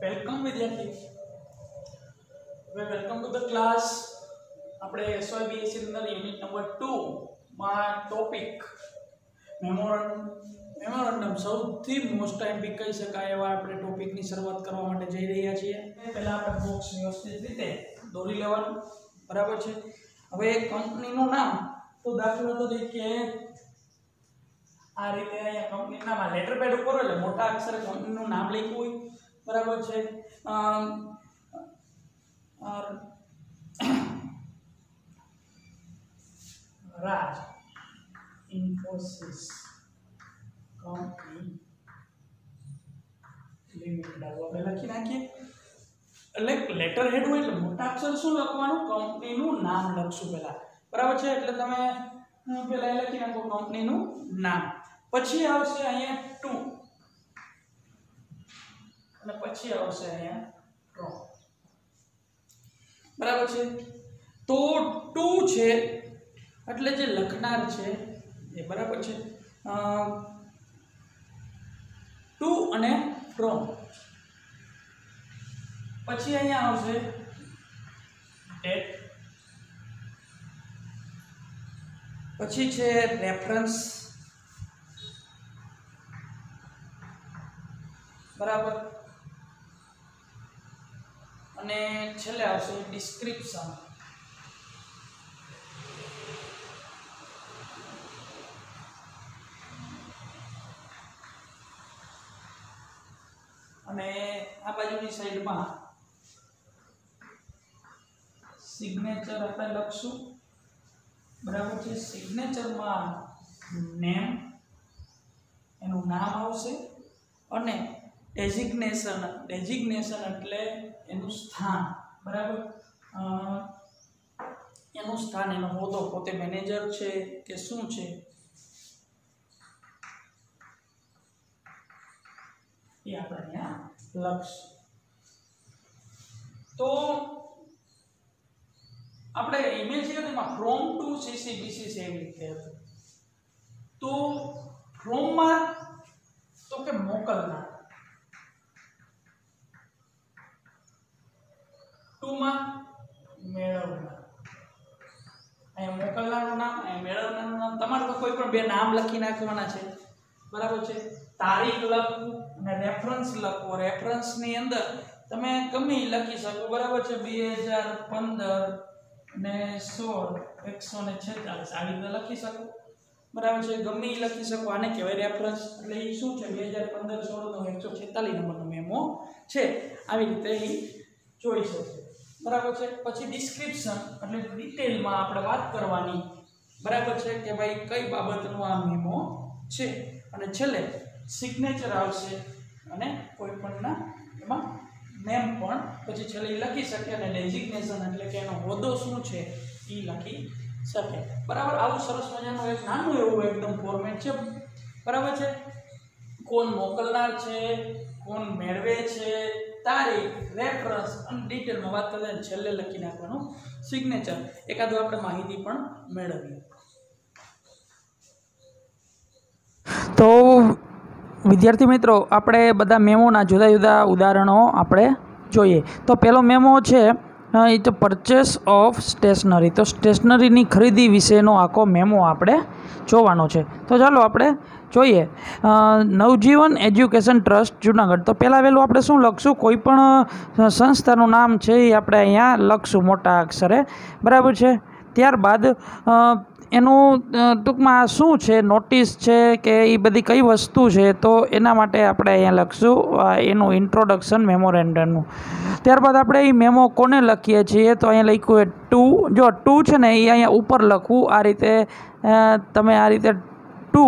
Welcome વિદ્યાર્થી welcome to the class. આપણે SYBSE અંદર યુનિટ નંબર 2 માં ટોપિક મેમોરેન્ડમ સૌથી મોસ્ટ ટાઈમ કહી શકાય એવા આપણે ટોપિકની શરૂઆત કરવા માટે જઈ રહ્યા છીએ। પહેલા આપણે બોક્સ વ્યવસ્થિત રીતે દોરી લેવાનું, બરાબર છે। હવે કંપનીનું નામ તો દાખલા તરીકે આ રીતે અહીંયા કંપનીના નામ લેટર પેડ ઉપર એટલે મોટા અક્ષરે કંપનીનું નામ લખ્યું હોય, બરાબર છે। રાજ ઇન્ફોસિસ કંપની લિમિટેડ આપણે લખી નાખીએ। એટલે લેટર હેડ હોય એટલે મોટા અક્ષર શું લખવાનું, કંપનીનું નામ લખશું પહેલા, બરાબર છે। એટલે તમે પહેલા લખી નાખો કંપનીનું નામ, પછી આવશે અહીંયા 2 અને પછી આવશે અહીંયા ફ્રોમ, બરાબર છે। તો 2 છે એટલે જે લખનાર છે એ, બરાબર છે, 2 અને ફ્રોમ। પછી અહીંયા આવશે ડેટ, પછી છે રેફરન્સ, બરાબર, અને છેલ્લે આવશે ડિસ્ક્રિપ્શન। અને આ બાજુની સાઈડમાં સિગ્નેચર આપણે લખશું, બરાબર છે। સિગ્નેચરમાં નેમ એનું નામ આવશે અને ડેઝિગ્નેશન એટલે એનું સ્થાન, બરાબર, એનું સ્થાન, એનો હોદ્દો, પોતે મેનેજર છે કે શું છે એ આપણે અહીંયા લખશું। તો આપણે ઈમેલ છે તેમાં ફ્રોમ ટુ CCBC એવી રીતે હતું। તો ફ્રોમમાં તો કે મોકલનાર, 2 માં મેળવનાર, અહીંયા મોકલનારનું નામ, અહીંયા મેળવનારનું નામ, તમારે તો કોઈ પણ બે નામ લખી નાખવાના છે, બરાબર છે। તારીખ લખવું અને રેફરન્સ લખવો, રેફરન્સની અંદર તમે ગમે લખી શકો, બરાબર છે, 2015 અને 16 146 આવી રીતે લખી શકો, બરાબર છે, ગમે લખી શકો। આને કહેવાય રેફરન્સ, એટલે એ શું છે 2015 16 146 નંબરનો મેમો છે, આવી રીતે એ જોઈ શકે, બરાબર છે। પછી ડિસ્ક્રિપ્શન એટલે ડિટેલમાં આપણે વાત કરવાની, બરાબર છે, કે ભાઈ કઈ બાબતનો આ મેમો છે। અને છેલ્લે સિગ્નેચર આવશે અને કોઈ પણના એમાં નેમ પણ પછી છેલ્લે લખી શકે, અને ડેઝિગ્નેશન એટલે કે એનો હોદ્દો શું છે એ લખી શકે, બરાબર। આવું સરસ મજાનું એક નાનું એવું એકદમ ફોર્મેટ છે, બરાબર છે। કોણ મોકલનાર છે, કોણ મેળવે છે, તારીખ, રેફરન્સ અને ડિટેલમાં વાત કરીએ, છેલ્લે લખી નાખવાનું સિગ્નેચર, એકાદો આપણે માહિતી પણ મેળવીએ। તો વિદ્યાર્થી મિત્રો, આપણે બધા મેમોના જુદા જુદા ઉદાહરણો આપણે જોઈએ। તો પહેલો મેમો છે એ તો પરચેસ ઓફ સ્ટેશનરી, તો સ્ટેશનરીની ખરીદી વિશેનો આખો મેમો આપણે જોવાનો છે। તો ચાલો આપણે જોઈએ। નવજીવન એજ્યુકેશન ટ્રસ્ટ જુનાગઢ, તો પહેલાં વહેલું આપણે શું લખશું, કોઈ પણ સંસ્થાનું નામ છે એ આપણે અહીંયા લખશું મોટા અક્ષરે, બરાબર છે। ત્યારબાદ એનું ટૂંકમાં શું છે, નોટિસ છે કે એ બધી કઈ વસ્તુ છે, તો એના માટે આપણે અહીંયા લખશું એનું ઇન્ટ્રોડક્શન મેમોરેન્ડમનું। ત્યારબાદ આપણે એ મેમો કોને લખીએ છીએ, તો અહીંયા લખ્યું 2, જો 2 છે ને એ અહીંયા ઉપર લખવું, આ રીતે તમે આ રીતે 2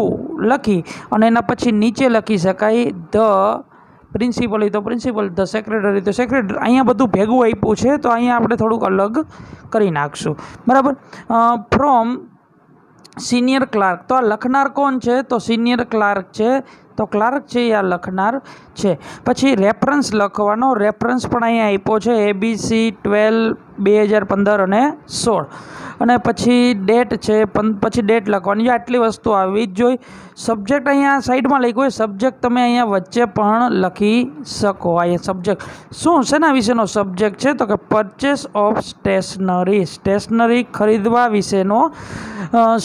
લખી અને એના પછી નીચે લખી શકાય ધ પ્રિન્સિપલ, તો પ્રિન્સિપલ, ધ સેક્રેટરી તો સેક્રેટરી, અહીંયા બધું ભેગું આપ્યું છે, તો અહીંયા આપણે થોડુંક અલગ કરી નાખશું, બરાબર। From senior clerk. તો આ લખનાર કોણ છે? તો સિનિયર ક્લાર્ક છે. તો ક્લાર્ક છે એ આ લખનાર છે. પછી રેફરન્સ લખવાનો. રેફરન્સ પણ અહીંયા આપ્યો છે ABC 12 2015 અને 16. અને પછી ડેટ છે, પછી ડેટ લખવાની. આટલી વસ્તુ આવી જ જોઈએ. સબ્જેક્ટ અહીંયા સાઈડમાં લખ્યું હોય, સબ્જેક્ટ તમે અહીંયા વચ્ચે પણ લખી શકો. અહીંયા સબ્જેક્ટ શું શેના વિશેનો સબ્જેક્ટ છે? તો કે પરચેસ ઓફ સ્ટેશનરી. સ્ટેશનરી ખરીદવા વિશેનો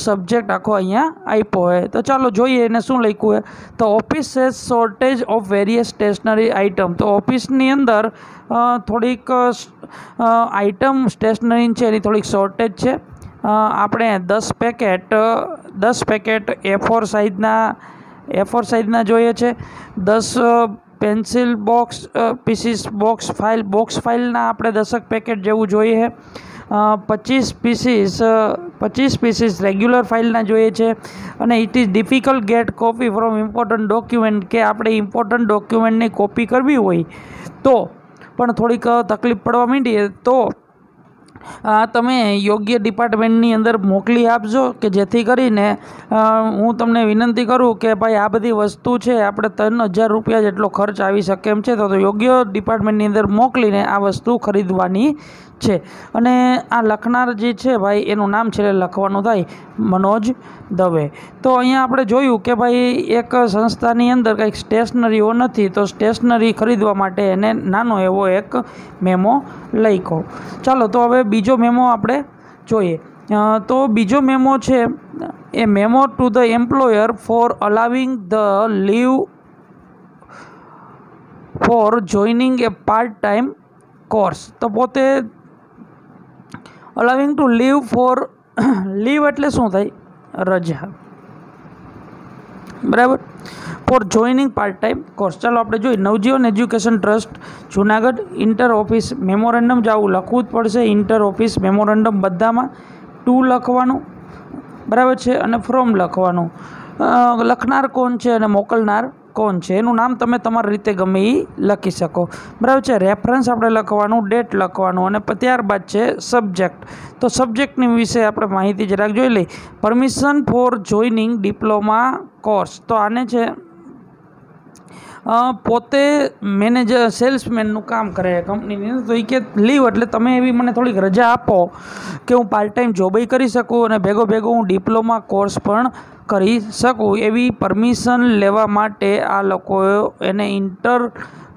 સબ્જેક્ટ આખો અહીંયા આપ્યો હોય. તો ચાલો જોઈએ એને શું લખ્યું હોય. તો office says shortage of various stationery item. તો ઓફિસની અંદર થોડીક આઇટમ સ્ટેશનરી છે એની થોડીક શોર્ટેજ છે. આપણે 10 પેકેટ A4 સાઇઝના જોઈએ છે. 10 પેન્સિલ બોક્સ પીસીસ બોક્સ ફાઇલના આપણે 10 પેકેટ જેવું જોઈએ છે. 25 પીસીસ રેગ્યુલર ફાઇલના જોઈએ છે. અને it is difficult get copy from important document. કે આપણે ઇમ્પોર્ટન્ટ ડોક્યુમેન્ટની કોપી કરવી હોય તો પણ થોડીક તકલીફ પડવા માંડીએ તો તમે યોગ્ય ડિપાર્ટમેન્ટની અંદર મોકલી આપજો, કે જેથી કરીને હું તમને વિનંતી કરું કે ભાઈ આ બધી વસ્તુ છે આપણે 3000 રૂપિયા જેટલો ખર્ચ આવી શકે એમ છે. તો યોગ્ય ડિપાર્ટમેન્ટની અંદર મોકલીને આ વસ્તુ ખરીદવાની છે. અને આ લખનાર જે છે ભાઈ એનું નામ છે લખવાનું થાય મનોજ દવે. તો અહીંયા આપણે જોયું કે ભાઈ એક સંસ્થાની અંદર કંઈક સ્ટેશનરીઓ નથી, તો સ્ટેશનરી ખરીદવા માટે એને નાનો એવો એક મેમો લખ્યો. ચાલો તો હવે બીજો મેમો આપણે જોઈએ. તો બીજો મેમો છે a memo to the employer for allowing the leave for joining a part time course. તો પોતે allowing to leave for leave એટલે શું થાય? રજા, બરાબર. For joining part time course. ચાલો આપણે જોઈએ. Navjivan education trust Junagadh. Inter office memorandum જ આવું લખવું જ પડશે. ઇન્ટર ઓફિસ મેમોરેન્ડમ બધામાં ટુ લખવાનું, બરાબર છે. અને ફ્રોમ લખવાનું. લખનાર કોણ છે અને મોકલનાર કોણ છે એનું નામ તમે તમારી રીતે ગમે એ લખી શકો, બરાબર છે. રેફરન્સ આપણે લખવાનું, ડેટ લખવાનું અને ત્યારબાદ છે સબ્જેક્ટ. તો સબ્જેક્ટની વિશે આપણે માહિતી જરાક જોઈ લઈ. Permission for joining diploma course. તો આને છે પોતે મેનેજર સેલ્સમેનનું કામ કરે કંપનીની. તો એ કે લીવ એટલે તમે એવી મને થોડીક રજા આપો કે હું પાર્ટ ટાઈમ જોબય કરી શકું અને ભેગો હું ડિપ્લોમા કોર્સ પણ કરી શકું. એવી પરમિશન લેવા માટે આ લોકો એને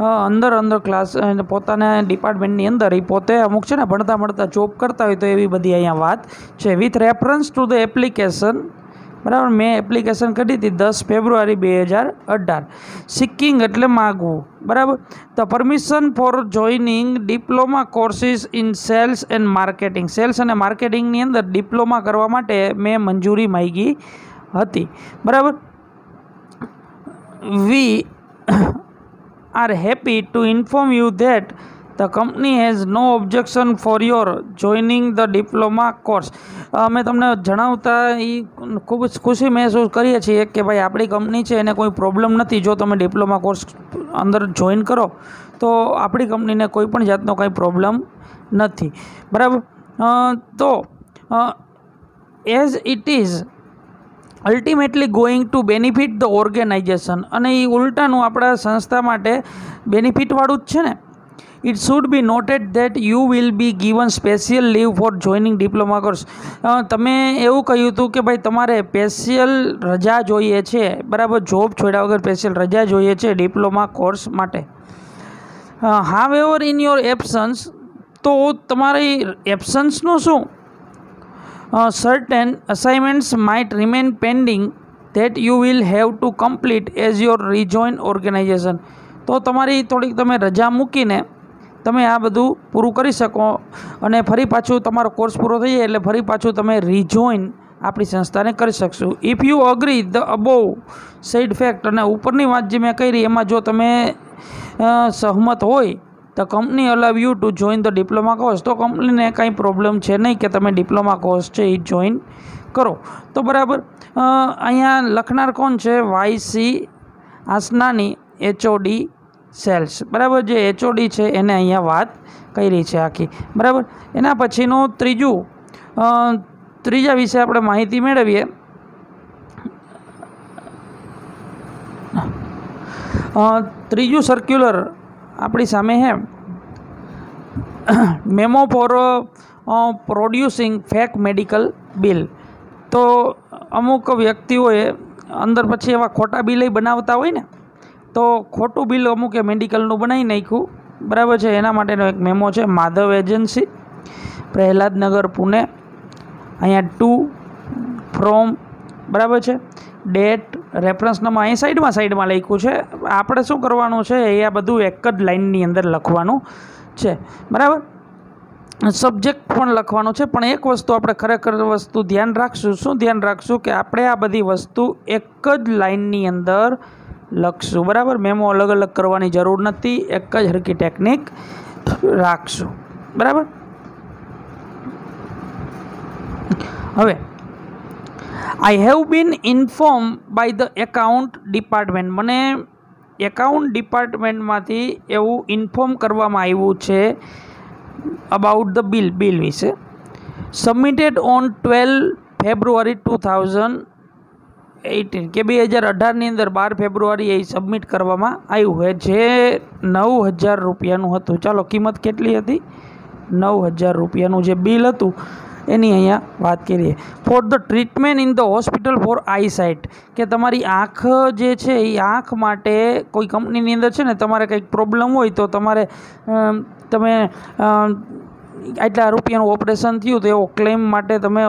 અંદર ક્લાસ પોતાના ડિપાર્ટમેન્ટની અંદર એ પોતે અમુક છે ને ભણતા જોબ કરતા હોય તો એવી બધી અહીંયા વાત છે. With reference to the application, બરાબર. મેં એપ્લિકેશન કરી હતી 10 ફેબ્રુઆરી 2018. સિકિંગ એટલે માગવું, બરાબર. તો permission for joining diploma courses in sales and marketing. Sales અને માર્કેટિંગની અંદર ડિપ્લોમા કરવા માટે મેં મંજૂરી માંગી હતી, બરાબર. We are happy to inform you that the company has no objection for your joining the diploma course. અમે તમને જણાવતા એ ખૂબ જ ખુશી મહેસૂસ કરીએ છીએ કે ભાઈ આપણી કંપની છે એને કોઈ પ્રોબ્લેમ નથી. જો તમે ડિપ્લોમા કોર્સ અંદર જોઈન કરો તો આપણી કંપનીને કોઈ પણ જાતનો કંઈ પ્રોબ્લેમ નથી, બરાબર. તો as it is ultimately going to benefit the organisation. અને એ ઉલટાનું આપણા સંસ્થા માટે બેનિફિટવાળું જ છે ને. It should be noted that you will be given special leave for joining diploma course. તમે એવું કહ્યું હતું કે ભાઈ તમારે સ્પેશિયલ રજા જોઈએ છે, બરાબર. જોબ છોડ્યા વગર સ્પેશિયલ રજા જોઈએ છે ડિપ્લોમા કોર્સ માટે. હાવ એવર ઇન યોર એબ્સન્સ. તો તમારી એબ્સન્સનું શું? certain assignments might remain pending that you will have to complete as your rejoin organization. તો તમારી થોડીક તમે રજા મૂકીને તમે આ બધું પૂરું કરી શકો અને ફરી પાછું તમારો કોર્સ પૂરો થઈ જાય એટલે ફરી પાછું તમે રિજોઈન આપણી સંસ્થાને કરી શકશું. If you agree the above said fact. અને ઉપરની વાત જે મેં કરી એમાં જો તમે સહમત હોય તો company allow you to join the diploma course. તો કંપનીને કાંઈ પ્રોબ્લેમ છે નહીં કે તમે ડિપ્લોમા કોર્સ છે એ જોઈન કરો. તો બરાબર. અહીંયા લખનાર કોણ છે? YC આસનાની, HOD સેલ્સ, બરાબર. જે HOD છે એને અહીંયા વાત કરી છે આખી, બરાબર. એના પછીનું ત્રીજા વિશે આપણે માહિતી મેળવીએ ત્રીજું સર્ક્યુલર આપણી સામે है memo for producing fake medical bill. तो अमुक व्यक्तिओए अंदर पछी एवा खोटा बिल बनावता होय ने, तो खोटू बिल अमुके मेडिकलनुं बनावी नाख्युं, बराबर है। एना माटेनो एक मेमो है, माधव एजेंसी, प्रहलादनगर, पुणे, अहींया 2 फ्रॉम, बराबर है। डेट, रेफरन्स नंबर अहीं साइड में लख्युं छे। आपणे शुं करवानुं छे, ए बधुं एक ज लाइननी अंदर लखवानुं छे, बराबर। सब्जेक्ट पण लखवानुं छे, पण एक वस्तु आपणे खरेखर वस्तु ध्यान राखशुं, शुं ध्यान राखशुं के आपणे आ बधी वस्तु एक ज लाइननी अंदर लखशुं, बराबर। मेमो अलग अलग करवानी जरूर नथी, एक ज हरखी टेक्निक राखशुं, बराबर। हवे I have been inform by the account department, मने एकाउंट डिपार्टमेंट मांथी एवुं इन्फॉर्म करवामां आव्युं छे अबाउट द बिल विषे। सबमिटेड ऑन 12 फेब्रुआरी 2018 के 2018 ની અંદર 12 ફેબ્રુઆરી એ સબમિટ કરવામાં આવ્યું છે, જે 9,000 રૂપિયાનું હતું। ચાલો કિંમત કેટલી હતી? 9,000 રૂપિયાનું જે બિલ હતું એની અહીંયા વાત કરીએ। For the treatment in the hospital four I site, કે તમારી આંખ જે છે એ આંખ માટે કોઈ કંપનીની અંદર છે ને તમારે કંઈક પ્રોબ્લેમ હોય તો તમારે તમે આટલા રૂપિયાનું ઓપરેશન થયું તો એવો ક્લેમ માટે તમે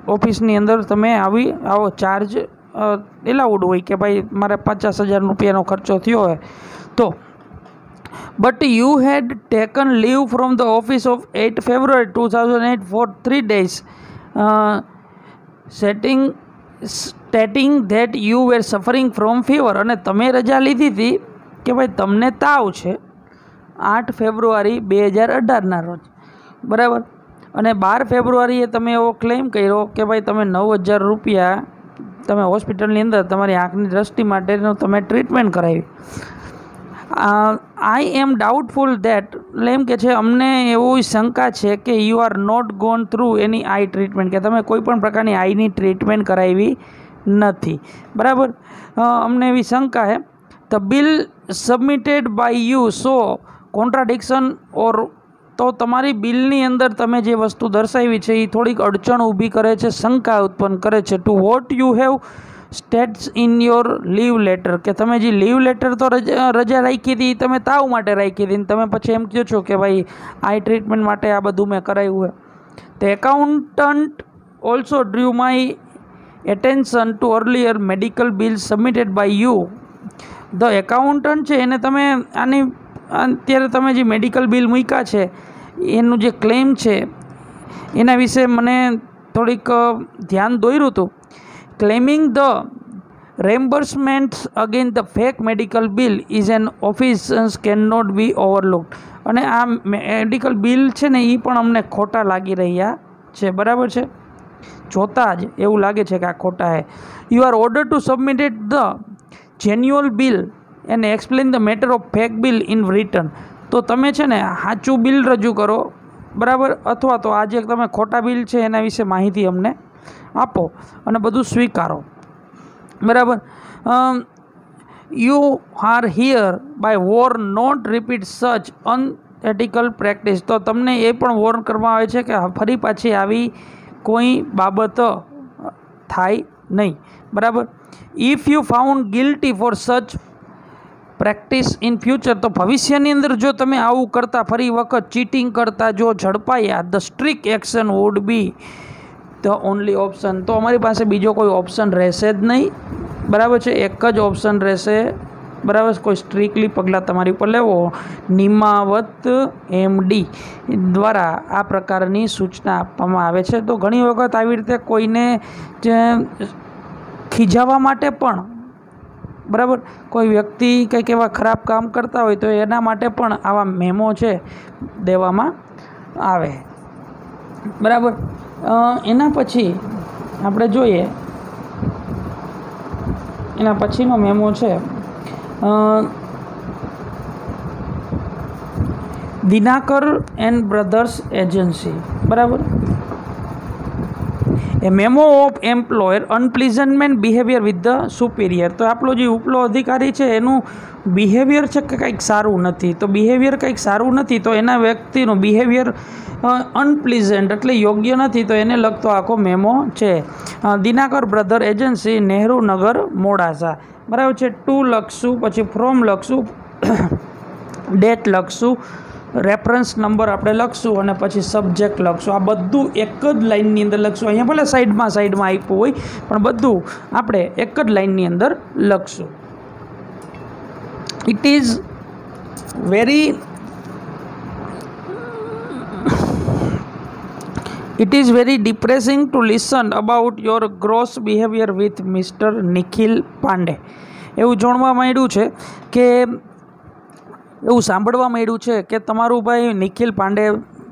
ઓફિसनी अंदर तमे आवो चार्ज एलाउड होय के भाई मारे 50,000 रुपयानो खर्चो थयो है तो, but you had taken leave from the office of 8 February 2008 for 3 days stating that you were suffering from fever, अने तमे रजा लीधी थी कि भाई तमने ताव छे 8 फेब्रुआरी 2018 ना रोज, बराबर। અને 12 ફેબ્રુઆરીએ તમે એવો ક્લેમ કર્યો કે ભાઈ તમે 9,000 રૂપિયા તમે હોસ્પિટલની અંદર તમારી આંખની દ્રષ્ટિ માટેનું તમે ટ્રીટમેન્ટ કરાવી। आई एम डाउटफुल दैट, एम के छे अमने एवी शंका है कि you are not gone through any I treatment, के तमे कोईपण प्रकारनी आईनी ट्रीटमेंट करावी नथी, बराबर। अमने एवी शंका है। The bill submitted by you so contradiction और, तो तमारी बिलनी अंदर तमे जे वस्तु दर्शावी छे थोड़ी अड़चण ऊभी करे छे, शंका उत्पन्न करे छे। To what you have states in your leave letter, के तमे जे लीव लेटर तो रजा राखी थी तमे ताव माटे राखी थी, तमे पछी एम कहो छो कि भाई आई ट्रीटमेंट माटे आ बधुं मैं कराव्युं है। The accountant also drew my attention to earlier medical bill submitted by you. The accountant छे एने तमे आनी अत्यारे तमे जे मेडिकल बिल मूक्या छे एनु जे क्लेम छे एना विषे मने थोड़ीक ध्यान दोर्युं हतुं। Claiming the reimbursements against the fake medical bill is an offence cannot be overlooked, અને આ મેડિકલ બિલ છે ને એ પણ અમને ખોટા લાગી રહ્યા છે, બરાબર છે। જોતા જ એવું લાગે છે કે આ ખોટા છે। You are order to submitted the genuine bill and explain the matter of fake bill in written, તો તમે છે ને સાચું બિલ રજૂ કરો, બરાબર, અથવા તો આ જે તમે ખોટા બિલ છે એના વિશે માહિતી અમને આપો અને બધું સ્વીકારો, બરાબર। You are hereby warn not repeat such unethical practice, તો તમને એ પણ વોર્ન કરવામાં આવે છે કે ફરી પાછી આવી કોઈ બાબત થાય નહીં, બરાબર। If you found guilty for such practice in future, તો ભવિષ્યની અંદર જો તમે આવું કરતા ફરી વખત ચીટિંગ કરતા જો ઝડપાયા, the strict action would be the only option, તો અમારી પાસે બીજો કોઈ ઓપ્શન રહેશે જ નહીં, બરાબર છે। એક જ ઓપ્શન રહેશે, બરાબર, કોઈ સ્ટ્રિક્ટલી પગલાં તમારી ઉપર લેવો। નિમાવત MD દ્વારા આ પ્રકારની સૂચના આપવામાં આવે છે। તો ઘણી વખત આવી રીતે કોઈને ખીજાવવા માટે પણ, બરાબર, કોઈ વ્યક્તિ કંઈક એવા ખરાબ કામ કરતા હોય તો એના માટે પણ આવા મેમો છે દેવામાં આવે, બરાબર। એના પછી આપણે જોઈએ, એના પછીનો મેમો છે દિનાકર એન્ડ બ્રધર્સ એજન્સી, બરાબર। A memo of employer unpleasantment behaviour with the superior. તો આપણો જે ઉપલો અધિકારી છે એનું બિહેવિયર છે કે કંઈક સારું નથી. તો બિહેવિયર કંઈક સારું નથી તો એના વ્યક્તિનું બિહેવિયર અનપ્લીઝન્ટ એટલે યોગ્ય નથી, તો એને લગતો આખો મેમો છે. દિનાકર બ્રધર એજન્સી, નહેરુ નગર, મોડાસા. બરાબર છે. ટુ લખશું, પછી ફ્રોમ લખશું, ડેટ લખશું, રેફરન્સ નંબર આપણે લખશું અને પછી સબ્જેક્ટ લખશું. આ બધું એક જ લાઇનની અંદર લખશું. અહીંયા ભલે સાઈડમાં આપ્યું હોય પણ બધું આપણે એક જ લાઇનની અંદર લખશું. It is very depressing to listen about your gross behavior with Mr. Nikhil Pandey. એવું જાણવા માંડ્યું છે કે એવું સાંભળવા માંડ્યું છે કે તમારું ભાઈ નિખિલ પાંડે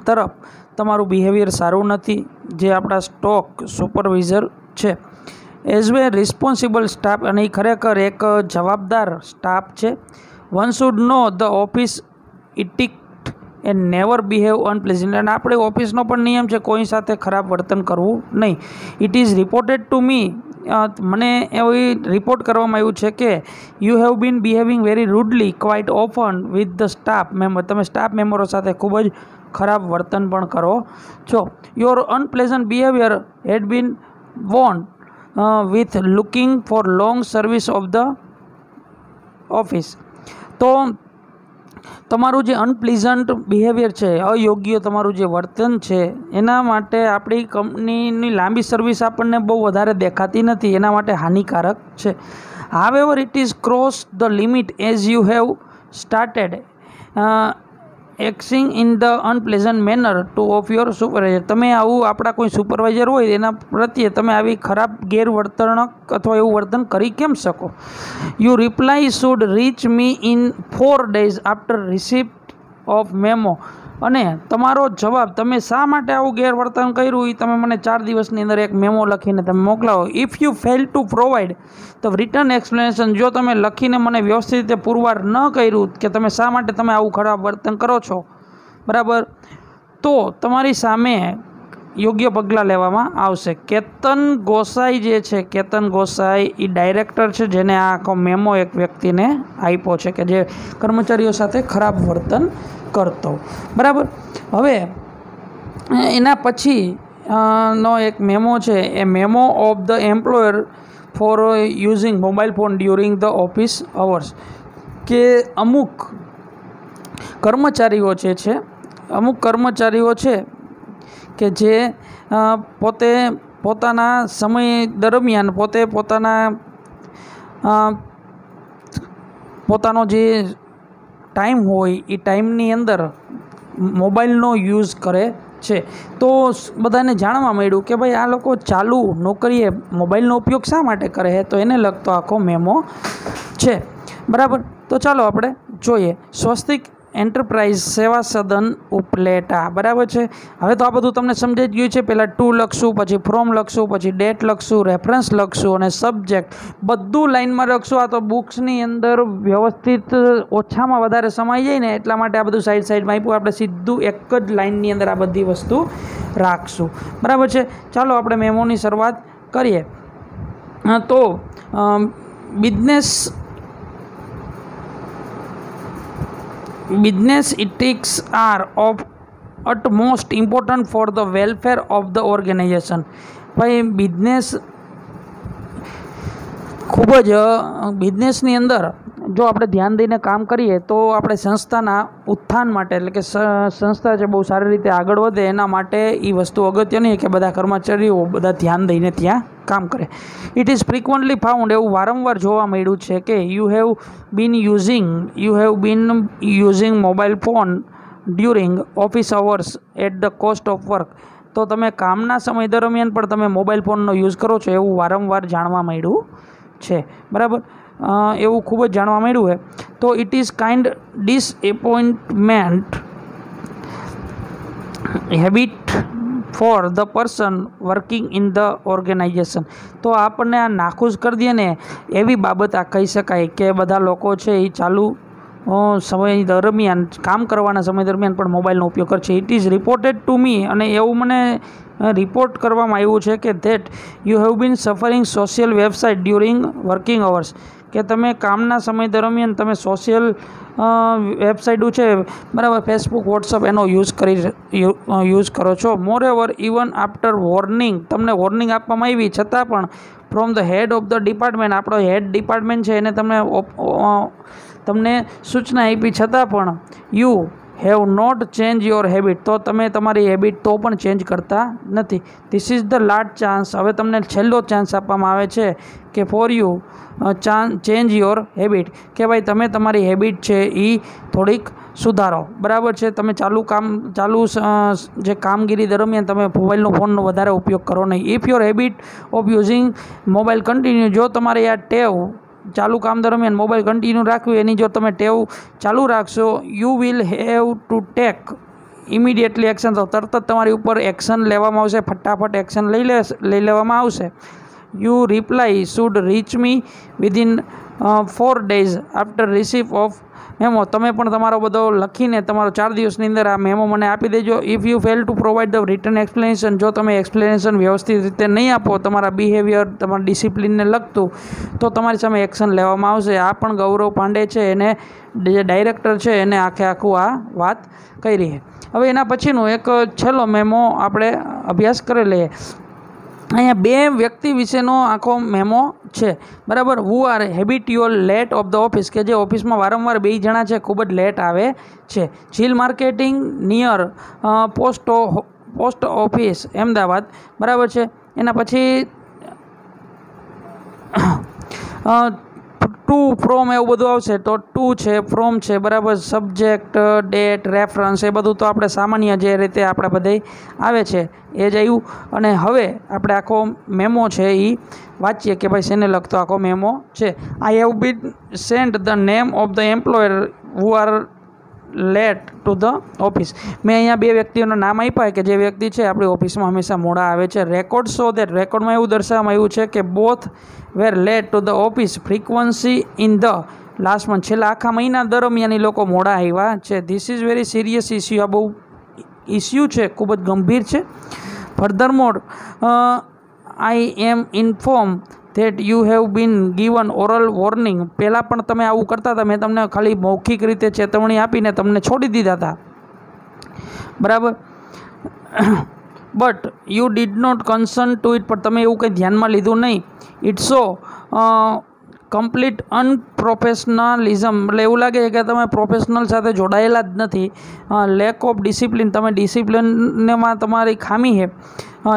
તરફ તમારું બિહેવિયર સારું નથી, જે આપણા સ્ટોક સુપરવાઇઝર છે. એઝ વે રિસ્પોન્સિબલ સ્ટાફ, અને એ ખરેખર એક જવાબદાર સ્ટાફ છે. One should know the office etiquette and never behave unpleasant. અને આપણે ઓફિસનો પણ નિયમ છે કોઈ સાથે ખરાબ વર્તન કરવું નહીં. It is reported to me, મને એવી રિપોર્ટ કરવામાં આવ્યું છે કે you have been behaving very rudely quite often with the staff member. તમે સ્ટાફ મેમ્બરો સાથે ખૂબ જ ખરાબ વર્તન પણ કરો છો. Your unpleasant behaviour had been won with looking for long service of the office. તો તમારું જે અનપ્લીઝન્ટ બિહેવિયર છે, અયોગ્ય તમારું જે વર્તન છે, એના માટે આપણી કંપનીની લાંબી સર્વિસ આપણને બહુ વધારે દેખાતી નથી, એના માટે હાનિકારક છે. However it is cross the limit as you have started acting in the unpleasant manner to of your supervisor. તમે આવું આપણા કોઈ સુપરવાઇઝર હોય એના પ્રત્યે તમે આવી ખરાબ ગેરવર્તણક અથવા એવું વર્તન કરી કેમ શકો? You reply should reach me in 4 days after receipt of memo. અને તમારો જવાબ, તમે શા માટે આવું ગેરવર્તન કર્યું એ તમે મને 4 દિવસની અંદર એક મેમો લખીને તમે મોકલાવો. If you fail to provide the return explanation, જો તમે લખીને મને વ્યવસ્થિત રીતે પુરવાર ન કર્યું કે તમે શા માટે તમે આવું ખરાબ વર્તન કરો છો, બરાબર, તો તમારી સામે યોગ્ય પગલાં લેવામાં આવશે. કેતન ગોસાઈ જે છે, કેતન ગોસાઈ એ ડાયરેક્ટર છે જેને આ આખો મેમો એક વ્યક્તિને આપ્યો છે કે જે કર્મચારીઓ સાથે ખરાબ વર્તન કરતો, બરાબર. હવે એના પછી નો એક મેમો છે, a memo of the employer for using mobile phone during the office hours. કે અમુક કર્મચારીઓ છે કે જે પોતે પોતાના સમય દરમિયાન પોતાનો જે ટાઈમ હોય એ ટાઈમની અંદર મોબાઈલનો યુઝ કરે છે. તો બધાને જાણવા મળ્યું કે ભાઈ આ લોકો ચાલુ નોકરીએ મોબાઈલનો ઉપયોગ શા માટે કરે છે, તો એને લગતો આખો મેમો છે, બરાબર. તો ચાલો આપણે જોઈએ. સ્વસ્તિક એન્ટરપ્રાઇઝ સેવા સદન ઉપલેટા, બરાબર છે. હવે તો આ બધું તમને સમજાઈ ગયું છે. પહેલાં ટુ લખશું, પછી ફ્રોમ લખશું, પછી ડેટ લખશું, રેફરન્સ લખશું અને સબ્જેક્ટ બધું લાઇનમાં લખશું. આ તો બુક્સની અંદર વ્યવસ્થિત ઓછામાં વધારે સમાઈ જાય ને એટલા માટે આ બધું સાઈડમાં આપ્યું. આપણે સીધું એક જ લાઇનની અંદર આ બધી વસ્તુ રાખશું, બરાબર છે. ચાલો આપણે મેમોની શરૂઆત કરીએ. તો business ethics are of utmost importance for the welfare of the organization. ભાઈ બિઝનેસની અંદર જો આપણે ધ્યાન દઈને કામ કરીએ તો આપણે સંસ્થાના ઉત્થાન માટે, એટલે કે સંસ્થા છે બહુ સારી રીતે આગળ વધે એના માટે એ વસ્તુ અગત્યની કે બધા કર્મચારીઓ બધા ધ્યાન દઈને ત્યાં કામ કરે. ઇટ ઇઝ ફ્રિકવન્ટલી ફાઉન્ડ, એવું વારંવાર જોવા મળ્યું છે કે you have been using mobile phone during office hours at the cost of work. તો તમે કામના સમય દરમિયાન પણ તમે મોબાઈલ ફોનનો યુઝ કરો છો એવું વારંવાર જાણવા મળ્યું છે, બરાબર. એવું ખૂબ જ જાણવા મળ્યું છે. તો it is kind disappointment habit for the person working in the organisation. તો આપણને આ નાખુશ કરી દે ને એવી બાબત આ કહી શકાય કે બધા લોકો છે એ ચાલુ સમય દરમિયાન કામ કરવાના સમય દરમિયાન પણ મોબાઈલનો ઉપયોગ કરે છે. ઇટ ઇઝ રિપોર્ટેડ ટુ મી, અને એવું મને રિપોર્ટ કરવામાં આવ્યું છે કે that you have bin suffering social website during working hours, કે તમે કામના સમય દરમિયાન તમે સોશિયલ વેબસાઇટો છે, બરાબર, ફેસબુક, વોટ્સઅપ, એનો યુઝ કરો છો. મોરેઓવર, ઇવન આફ્ટર વોર્નિંગ, તમને વોર્નિંગ આપવામાં આવી છતાં પણ from the head of the department, આપણો હેડ ડિપાર્ટમેન્ટ છે એને તમને સૂચના આપી છતાં પણ you have not change your habit, તો તમે તમારી હેબિટ તો પણ ચેન્જ કરતા નથી. This is the last chance, હવે તમને છેલ્લો ચાન્સ આપવામાં આવે છે કે for you change your habit, કે ભાઈ તમે તમારી હેબિટ છે એ થોડીક સુધારો, બરાબર છે. તમે ચાલુ જે કામગીરી દરમિયાન તમે ફોનનો વધારે ઉપયોગ કરો નહીં. If your habit of using mobile continue, જો તમારી આ ટેવ ચાલુ કામ દરમિયાન મોબાઈલ કન્ટિન્યુ રાખવી, એની જો તમે ટેવ ચાલુ રાખશો, you will have to take immediately action, તો તરત જ તમારી ઉપર એક્શન લેવામાં આવશે, ફટાફટ એક્શન લઈ લેવામાં આવશે. You reply should reach me within 4 days after receive of memo, તમે પણ તમારો બધો લખીને તમારો 4 દિવસની અંદર આ મેમો મને આપી દેજો. If you fail to provide the return explanation, જો તમે એક્સપ્લેનેશન વ્યવસ્થિત રીતે નહીં આપો તમારા બિહેવિયર, તમારા ડિસિપ્લિનને લગતું, તો તમારી સામે એક્શન લેવામાં આવશે. આ પણ ગૌરવ પાંડે છે, એને જે ડાયરેક્ટર છે એને આખું આ વાત કરી છે. હવે એના પછીનું એક છેલ્લો મેમો આપણે અભ્યાસ કરી લઈએ. અહીંયા 2 વ્યક્તિ વિશેનો આખો મેમો છે, બરાબર. Who are habitual late of the office, કે જે ઓફિસમાં વારંવાર 2 જણા છે ખૂબ જ લેટ આવે છે. Jeel marketing near post office Ahmedabad, બરાબર છે. એના પછી ટુ ફ્રોમ એવું બધું આવશે, તો ટુ છે, ફ્રોમ છે, બરાબર. સબ્જેક્ટ, ડેટ, રેફરન્સ, એ બધું તો આપણે સામાન્ય જે રીતે આપણે બધે આવે છે એ જ આવ્યું. અને હવે આપણે આખો મેમો છે એ વાંચીએ કે ભાઈ શેને લગતો આખો મેમો છે. I have been sent the name of the employer who are late to the office, મેં અહીંયા 2 વ્યક્તિઓના નામ આપ્યા કે જે વ્યક્તિ છે આપણી ઓફિસમાં હંમેશા મોડા આવે છે. રેકોર્ડ શો દેટ, રેકોર્ડમાં એવું દર્શાવવામાં આવ્યું છે કે both were late to the office frequency in the last month, છેલ્લા આખા મહિના દરમિયાન એ લોકો મોડા આવ્યા છે. This is very serious issue, આ બહુ ઇસ્યુ છે, ખૂબ જ ગંભીર છે. Furthermore I am inform that you have been given oral warning, પહેલાં પણ તમે આવું કરતા હતા, મેં તમને ખાલી મૌખિક રીતે ચેતવણી આપીને તમને છોડી દીધા હતા, બરાબર. But you did not concern to it, પણ તમે એવું કંઈ ધ્યાનમાં લીધું નહીં. ઇટ્સ સો કમ્પ્લીટ અનપ્રોફેશનલિઝમ, એટલે એવું લાગે છે કે તમે પ્રોફેશનલ સાથે જોડાયેલા જ નથી. લેક ઓફ ડિસિપ્લિન, તમે ડિસિપ્લિનમાં તમારી ખામી છે.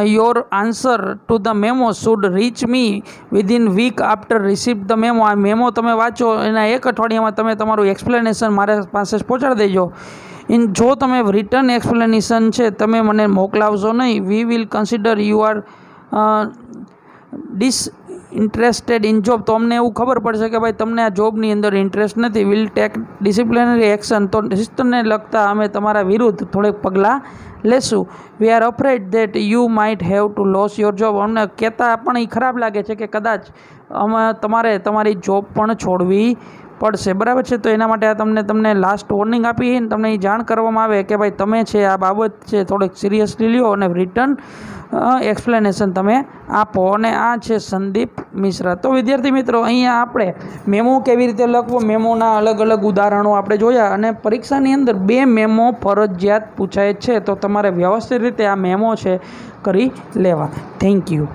Your answer to the memo should reach me within week after receive the memo, આ મેમો તમે વાંચો એના 1 અઠવાડિયામાં તમે તમારું એક્સપ્લેનેશન મારા પાસે પહોંચાડી દેજો. જો તમે રિટર્ન એક્સપ્લેનેશન છે તમે મને મોકલાવશો નહીં, we will consider you are disinterested in job, તો અમને એવું ખબર પડશે કે ભાઈ તમને આ જોબની અંદર ઇન્ટરેસ્ટ નથી. વિલ ટેક ડિસિપ્લિનરી એક્શન, તો શિસ્તને લગતા અમે તમારા વિરુદ્ધ થોડેક પગલાં લેશું. We are afraid that you might have to loss your job, અમને કહેતા પણ એ ખરાબ લાગે છે કે કદાચ તમારે તમારી જોબ પણ છોડવી પડશે, બરાબર છે. તો એના માટે આ તમને લાસ્ટ વોર્નિંગ આપી છે, તમને એ જાણ કરવામાં આવે કે ભાઈ તમે છે આ બાબત છે થોડીક સિરિયસલી લ્યો અને રિટર્ન એક્સપ્લેનેશન તમે આપો. અને આ છે સંદીપ મિશ્રા. તો વિદ્યાર્થી મિત્રો, અહીંયા આપણે મેમો કેવી રીતે લખવો, મેમોના અલગ અલગ ઉદાહરણો આપણે જોયા, અને પરીક્ષાની અંદર 2 મેમો ફરજિયાત પૂછાય છે, તો તમારે વ્યવસ્થિત રીતે આ મેમો છે કરી લેવા. Thank you.